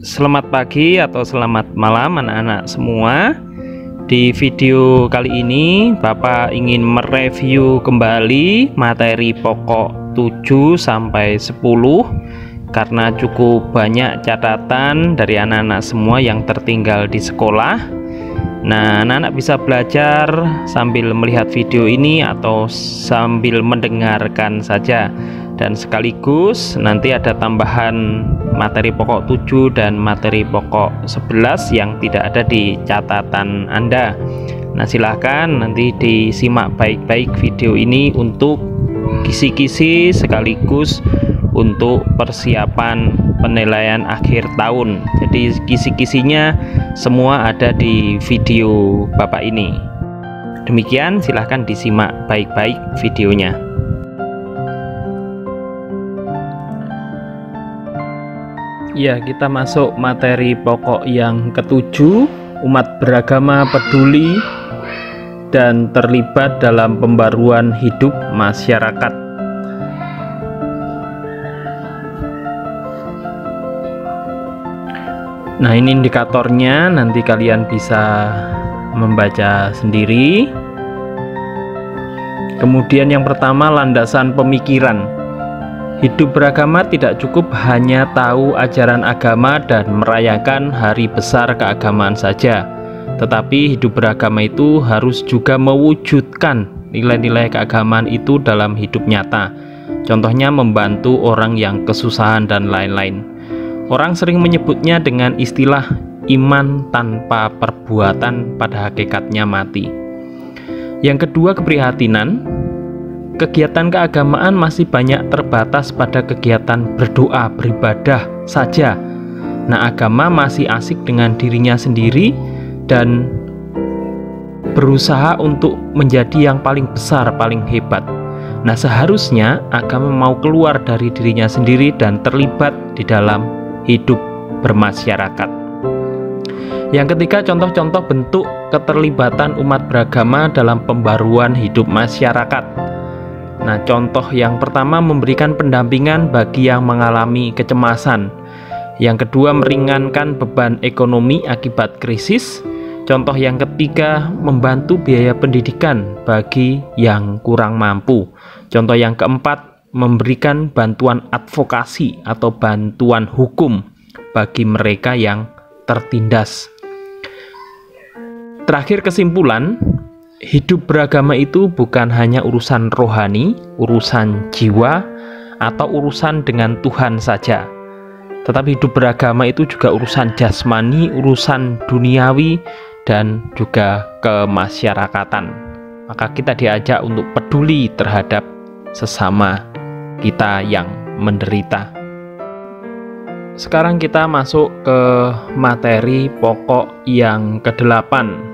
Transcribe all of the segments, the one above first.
Selamat pagi atau selamat malam anak-anak semua. Di video kali ini Bapak ingin mereview kembali materi pokok 7 sampai 10 karena cukup banyak catatan dari anak-anak semua yang tertinggal di sekolah. Nah, anak-anak bisa belajar sambil melihat video ini atau sambil mendengarkan saja. Dan sekaligus nanti ada tambahan materi pokok 7 dan materi pokok 11 yang tidak ada di catatan Anda. Nah, silahkan nanti disimak baik-baik video ini untuk kisi-kisi sekaligus untuk persiapan penilaian akhir tahun. Jadi kisi-kisinya semua ada di video Bapak ini. Demikian, silahkan disimak baik-baik videonya. Ya, kita masuk materi pokok yang ketujuh, umat beragama peduli dan terlibat dalam pembaruan hidup masyarakat. Nah, ini indikatornya, nanti kalian bisa membaca sendiri. Kemudian yang pertama, landasan pemikiran. Hidup beragama tidak cukup hanya tahu ajaran agama dan merayakan hari besar keagamaan saja, tetapi hidup beragama itu harus juga mewujudkan nilai-nilai keagamaan itu dalam hidup nyata. Contohnya membantu orang yang kesusahan dan lain-lain. Orang sering menyebutnya dengan istilah iman tanpa perbuatan, pada hakikatnya mati. Yang kedua, keprihatinan. Kegiatan keagamaan masih banyak terbatas pada kegiatan berdoa, beribadah saja. Nah, agama masih asik dengan dirinya sendiri dan berusaha untuk menjadi yang paling besar, paling hebat. Nah, seharusnya agama mau keluar dari dirinya sendiri dan terlibat di dalam hidup bermasyarakat. Yang ketiga, contoh-contoh bentuk keterlibatan umat beragama dalam pembaruan hidup masyarakat. Nah, contoh yang pertama, memberikan pendampingan bagi yang mengalami kecemasan. Yang kedua, meringankan beban ekonomi akibat krisis. Contoh yang ketiga, membantu biaya pendidikan bagi yang kurang mampu. Contoh yang keempat, memberikan bantuan advokasi atau bantuan hukum bagi mereka yang tertindas. Terakhir, kesimpulan, hidup beragama itu bukan hanya urusan rohani, urusan jiwa, atau urusan dengan Tuhan saja. Tetapi hidup beragama itu juga urusan jasmani, urusan duniawi, dan juga kemasyarakatan. Maka kita diajak untuk peduli terhadap sesama kita yang menderita. Sekarang kita masuk ke materi pokok yang ke-8.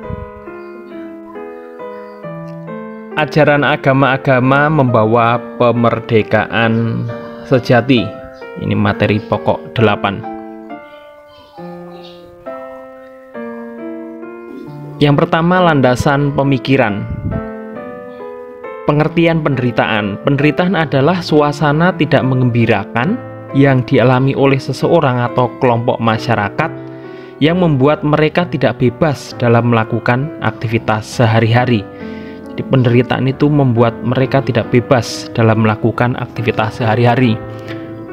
Ajaran agama-agama membawa pemerdekaan sejati. Ini materi pokok 8. Yang pertama, landasan pemikiran. Pengertian penderitaan. Penderitaan adalah suasana tidak mengembirakan yang dialami oleh seseorang atau kelompok masyarakat yang membuat mereka tidak bebas dalam melakukan aktivitas sehari-hari. Penderitaan itu membuat mereka tidak bebas dalam melakukan aktivitas sehari-hari,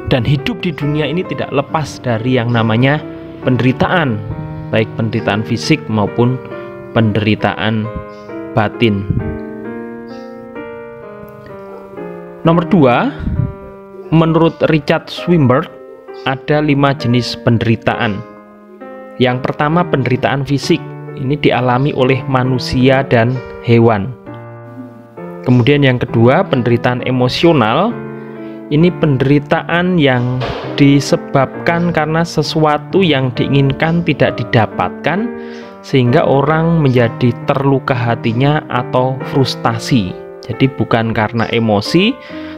dan hidup di dunia ini tidak lepas dari yang namanya penderitaan, baik penderitaan fisik maupun penderitaan batin. Nomor 2, menurut Richard Swinburne ada 5 jenis penderitaan. Yang pertama, penderitaan fisik. Ini dialami oleh manusia dan hewan. Kemudian yang kedua, penderitaan emosional. Ini penderitaan yang disebabkan karena sesuatu yang diinginkan tidak didapatkan, sehingga orang menjadi terluka hatinya atau frustasi. Jadi bukan karena emosi,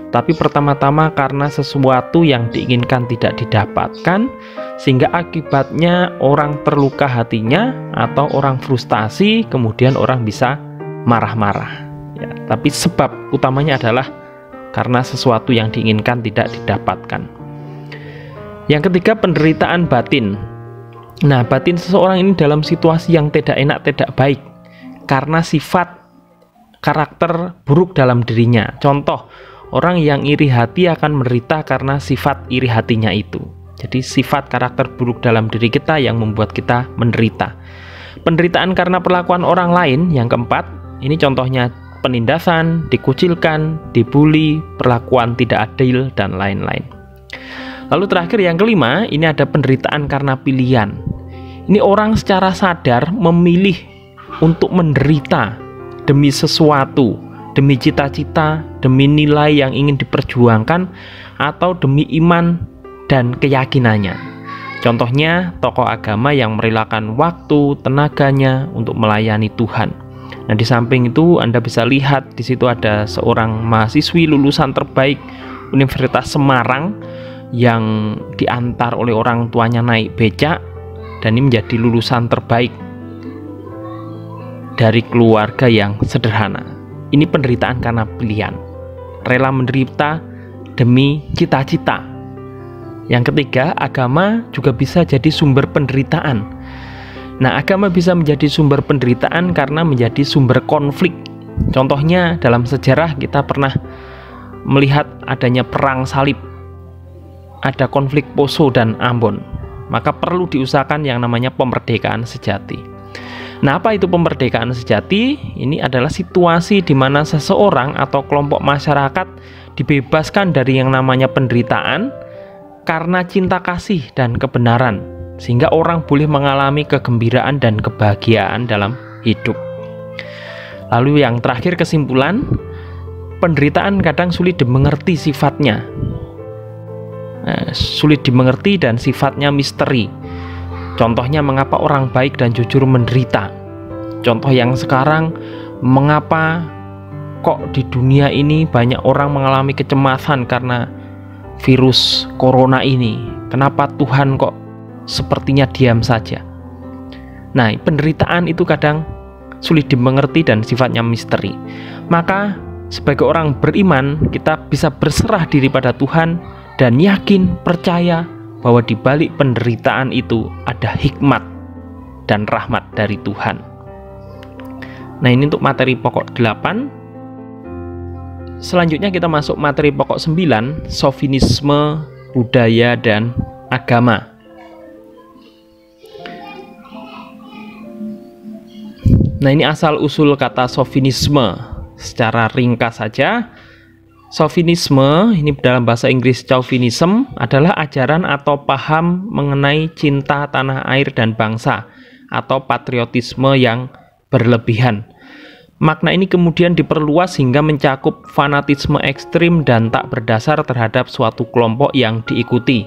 tapi pertama-tama karena sesuatu yang diinginkan tidak didapatkan, sehingga akibatnya orang terluka hatinya atau orang frustasi, kemudian orang bisa marah-marah. Ya, tapi sebab utamanya adalah karena sesuatu yang diinginkan tidak didapatkan. Yang ketiga, penderitaan batin. Nah, batin seseorang ini dalam situasi yang tidak enak, tidak baik karena sifat karakter buruk dalam dirinya. Contoh, orang yang iri hati akan menderita karena sifat iri hatinya itu. Jadi sifat karakter buruk dalam diri kita yang membuat kita menderita. Penderitaan karena perlakuan orang lain, yang keempat, ini contohnya penindasan, dikucilkan, dibully, perlakuan tidak adil, dan lain-lain. Lalu terakhir yang kelima, ini ada penderitaan karena pilihan. Ini orang secara sadar memilih untuk menderita demi sesuatu, demi cita-cita, demi nilai yang ingin diperjuangkan, atau demi iman dan keyakinannya. Contohnya, tokoh agama yang merelakan waktu, tenaganya untuk melayani Tuhan. Nah, di samping itu Anda bisa lihat di situ ada seorang mahasiswi lulusan terbaik Universitas Semarang yang diantar oleh orang tuanya naik becak, dan ini menjadi lulusan terbaik dari keluarga yang sederhana. Ini penderitaan karena pilihan, rela menderita demi cita-cita. Yang ketiga, agama juga bisa jadi sumber penderitaan. Nah, agama bisa menjadi sumber penderitaan karena menjadi sumber konflik. Contohnya dalam sejarah kita pernah melihat adanya perang salib, ada konflik Poso dan Ambon. Maka perlu diusahakan yang namanya pemerdekaan sejati. Nah, apa itu pemerdekaan sejati? Ini adalah situasi di mana seseorang atau kelompok masyarakat dibebaskan dari yang namanya penderitaan karena cinta kasih dan kebenaran, sehingga orang boleh mengalami kegembiraan dan kebahagiaan dalam hidup. Lalu yang terakhir, kesimpulan, penderitaan kadang sulit dimengerti sifatnya. Sulit dimengerti dan sifatnya misteri. Contohnya, mengapa orang baik dan jujur menderita. Contoh yang sekarang, mengapa kok di dunia ini banyak orang mengalami kecemasan karena virus corona ini. Kenapa Tuhan kok sepertinya diam saja. Nah, penderitaan itu kadang sulit dimengerti dan sifatnya misteri. Maka sebagai orang beriman, kita bisa berserah diri pada Tuhan dan yakin, percaya bahwa di balik penderitaan itu ada hikmat dan rahmat dari Tuhan. Nah, ini untuk materi pokok 8. Selanjutnya kita masuk materi pokok 9, Sofinisme, budaya dan agama. Nah, ini asal-usul kata Sofinisme. Secara ringkas saja, Sofinisme, ini dalam bahasa Inggris Chauvinism, adalah ajaran atau paham mengenai cinta tanah air dan bangsa, atau patriotisme yang berlebihan. Makna ini kemudian diperluas hingga mencakup fanatisme ekstrim dan tak berdasar terhadap suatu kelompok yang diikuti.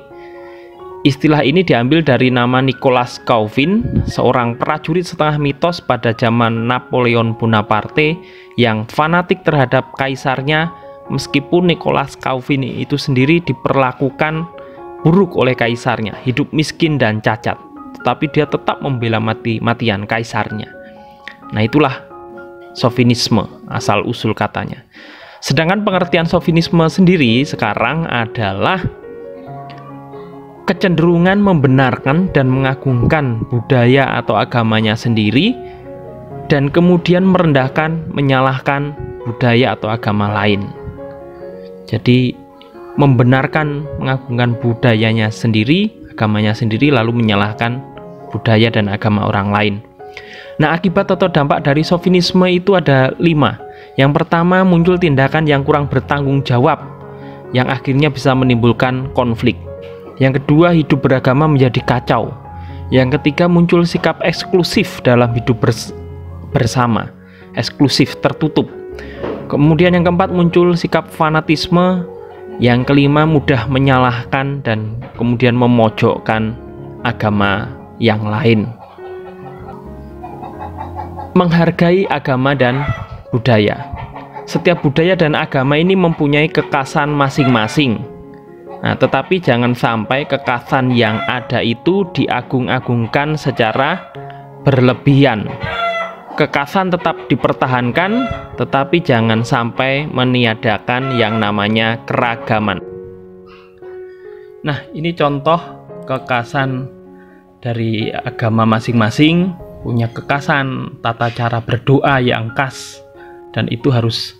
Istilah ini diambil dari nama Nicolas Cauvin, seorang prajurit setengah mitos pada zaman Napoleon Bonaparte yang fanatik terhadap kaisarnya, meskipun Nicolas Cauvin itu sendiri diperlakukan buruk oleh kaisarnya, hidup miskin dan cacat, tetapi dia tetap membela mati-matian kaisarnya. Nah, itulah Sofinisme, asal-usul katanya. Sedangkan pengertian Sofinisme sendiri sekarang adalah kecenderungan membenarkan dan mengagungkan budaya atau agamanya sendiri, dan kemudian merendahkan, menyalahkan budaya atau agama lain. Jadi membenarkan, mengagungkan budayanya sendiri, agamanya sendiri, lalu menyalahkan budaya dan agama orang lain. Nah, akibat atau dampak dari Sofinisme itu ada 5. Yang pertama, muncul tindakan yang kurang bertanggung jawab, yang akhirnya bisa menimbulkan konflik. Yang kedua, hidup beragama menjadi kacau. Yang ketiga, muncul sikap eksklusif dalam hidup bersama, eksklusif, tertutup. Kemudian yang keempat, muncul sikap fanatisme. Yang kelima, mudah menyalahkan dan kemudian memojokkan agama yang lain. Menghargai agama dan budaya. Setiap budaya dan agama ini mempunyai kekhasan masing-masing. Nah, tetapi jangan sampai kekhasan yang ada itu diagung-agungkan secara berlebihan. Kekhasan tetap dipertahankan, tetapi jangan sampai meniadakan yang namanya keragaman. Nah, ini contoh kekhasan dari agama masing-masing punya kekhasan tata cara berdoa yang khas, dan itu harus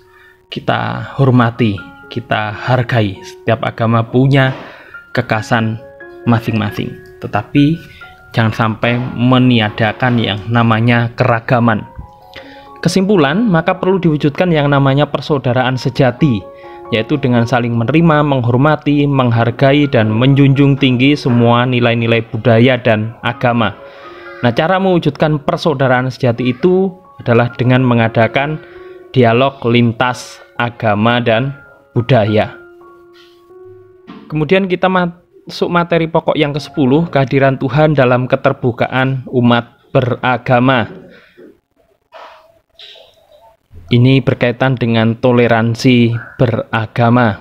kita hormati, kita hargai. Setiap agama punya kekhasan masing-masing, tetapi jangan sampai meniadakan yang namanya keragaman. Kesimpulan, maka perlu diwujudkan yang namanya persaudaraan sejati, yaitu dengan saling menerima, menghormati, menghargai, dan menjunjung tinggi semua nilai-nilai budaya dan agama. Nah, cara mewujudkan persaudaraan sejati itu adalah dengan mengadakan dialog lintas agama dan budaya. Kemudian kita masuk materi pokok yang ke-10, kehadiran Tuhan dalam keterbukaan umat beragama. Ini berkaitan dengan toleransi beragama.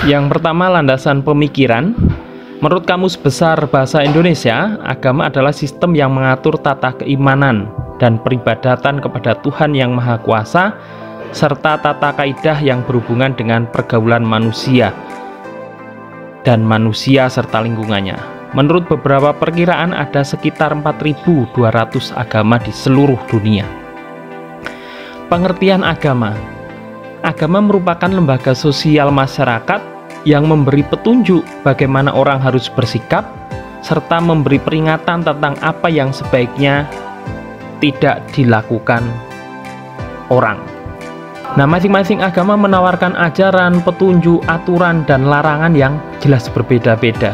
Yang pertama, landasan pemikiran. Menurut Kamus Besar Bahasa Indonesia, agama adalah sistem yang mengatur tata keimanan dan peribadatan kepada Tuhan Yang Maha Kuasa, serta tata kaidah yang berhubungan dengan pergaulan manusia dan manusia serta lingkungannya. Menurut beberapa perkiraan, ada sekitar 4.200 agama di seluruh dunia. Pengertian agama. Agama merupakan lembaga sosial masyarakat yang memberi petunjuk bagaimana orang harus bersikap, serta memberi peringatan tentang apa yang sebaiknya tidak dilakukan orang. Nah, masing-masing agama menawarkan ajaran, petunjuk, aturan, dan larangan yang jelas berbeda-beda.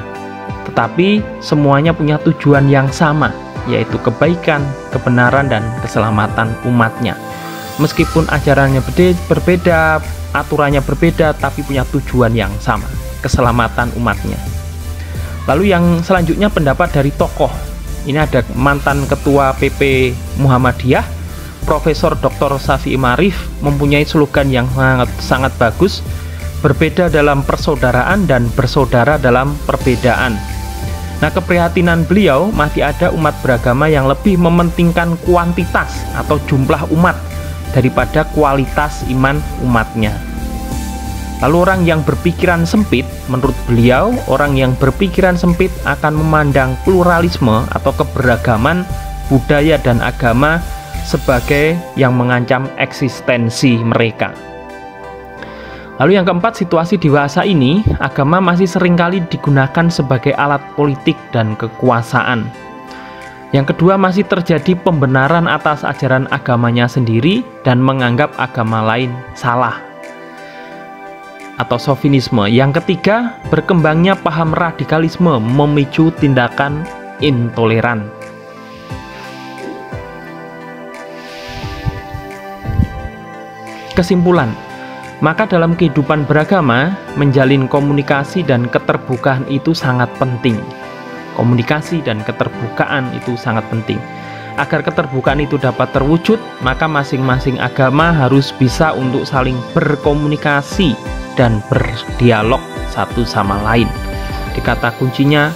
Tetapi semuanya punya tujuan yang sama, yaitu kebaikan, kebenaran, dan keselamatan umatnya. Meskipun ajarannya berbeda, aturannya berbeda, tapi punya tujuan yang sama, keselamatan umatnya. Lalu yang selanjutnya pendapat dari tokoh. Ini ada mantan ketua PP Muhammadiyah, Profesor Dr. Syafi'i Ma'arif, mempunyai slogan yang sangat bagus, berbeda dalam persaudaraan dan bersaudara dalam perbedaan. Nah, keprihatinan beliau, masih ada umat beragama yang lebih mementingkan kuantitas atau jumlah umat daripada kualitas iman umatnya. Lalu orang yang berpikiran sempit, menurut beliau, orang yang berpikiran sempit akan memandang pluralisme atau keberagaman budaya dan agama sebagai yang mengancam eksistensi mereka. Lalu yang keempat, situasi dewasa ini, agama masih seringkali digunakan sebagai alat politik dan kekuasaan. Yang kedua, masih terjadi pembenaran atas ajaran agamanya sendiri dan menganggap agama lain salah atau sofinisme. Yang ketiga, berkembangnya paham radikalisme memicu tindakan intoleran. Kesimpulan, maka dalam kehidupan beragama, menjalin komunikasi dan keterbukaan itu sangat penting. Komunikasi dan keterbukaan itu sangat penting. Agar keterbukaan itu dapat terwujud, maka masing-masing agama harus bisa untuk saling berkomunikasi dan berdialog satu sama lain. Di kata kuncinya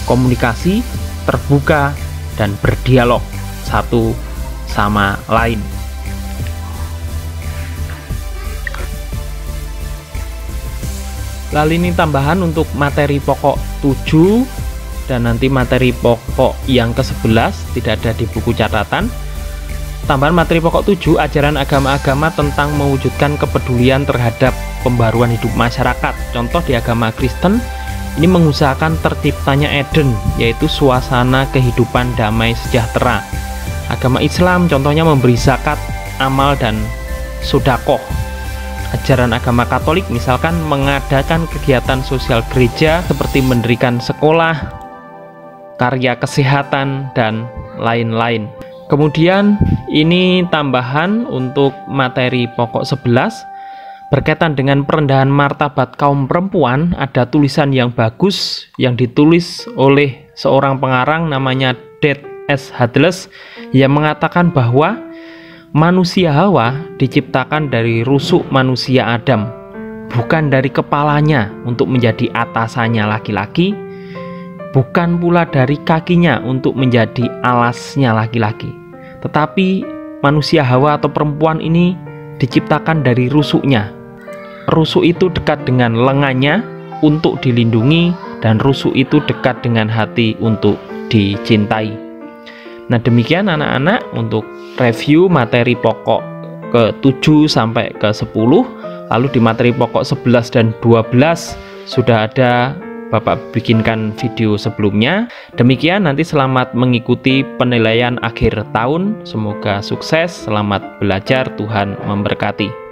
komunikasi, terbuka, dan berdialog satu sama lain. Lalu ini tambahan untuk materi pokok 7 dan nanti materi pokok yang ke-11 tidak ada di buku catatan. Tambahan materi pokok 7, ajaran agama-agama tentang mewujudkan kepedulian terhadap pembaruan hidup masyarakat. Contoh di agama Kristen, ini mengusahakan terciptanya Eden, yaitu suasana kehidupan damai sejahtera. Agama Islam contohnya memberi zakat, amal, dan sedekah. Ajaran agama Katolik misalkan mengadakan kegiatan sosial gereja seperti mendirikan sekolah, karya kesehatan, dan lain-lain. Kemudian ini tambahan untuk materi pokok 11 berkaitan dengan perendahan martabat kaum perempuan. Ada tulisan yang bagus yang ditulis oleh seorang pengarang namanya Det S. Hadles yang mengatakan bahwa manusia Hawa diciptakan dari rusuk manusia Adam, bukan dari kepalanya untuk menjadi atasannya laki-laki, bukan pula dari kakinya untuk menjadi alasnya laki-laki. Tetapi manusia Hawa atau perempuan ini diciptakan dari rusuknya. Rusuk itu dekat dengan lengannya untuk dilindungi dan rusuk itu dekat dengan hati untuk dicintai. Nah, demikian anak-anak untuk review materi pokok ke-7 sampai ke-10. Lalu di materi pokok 11 dan 12 sudah ada Bapak bikinkan video sebelumnya. Demikian, nanti selamat mengikuti penilaian akhir tahun. Semoga sukses, selamat belajar, Tuhan memberkati.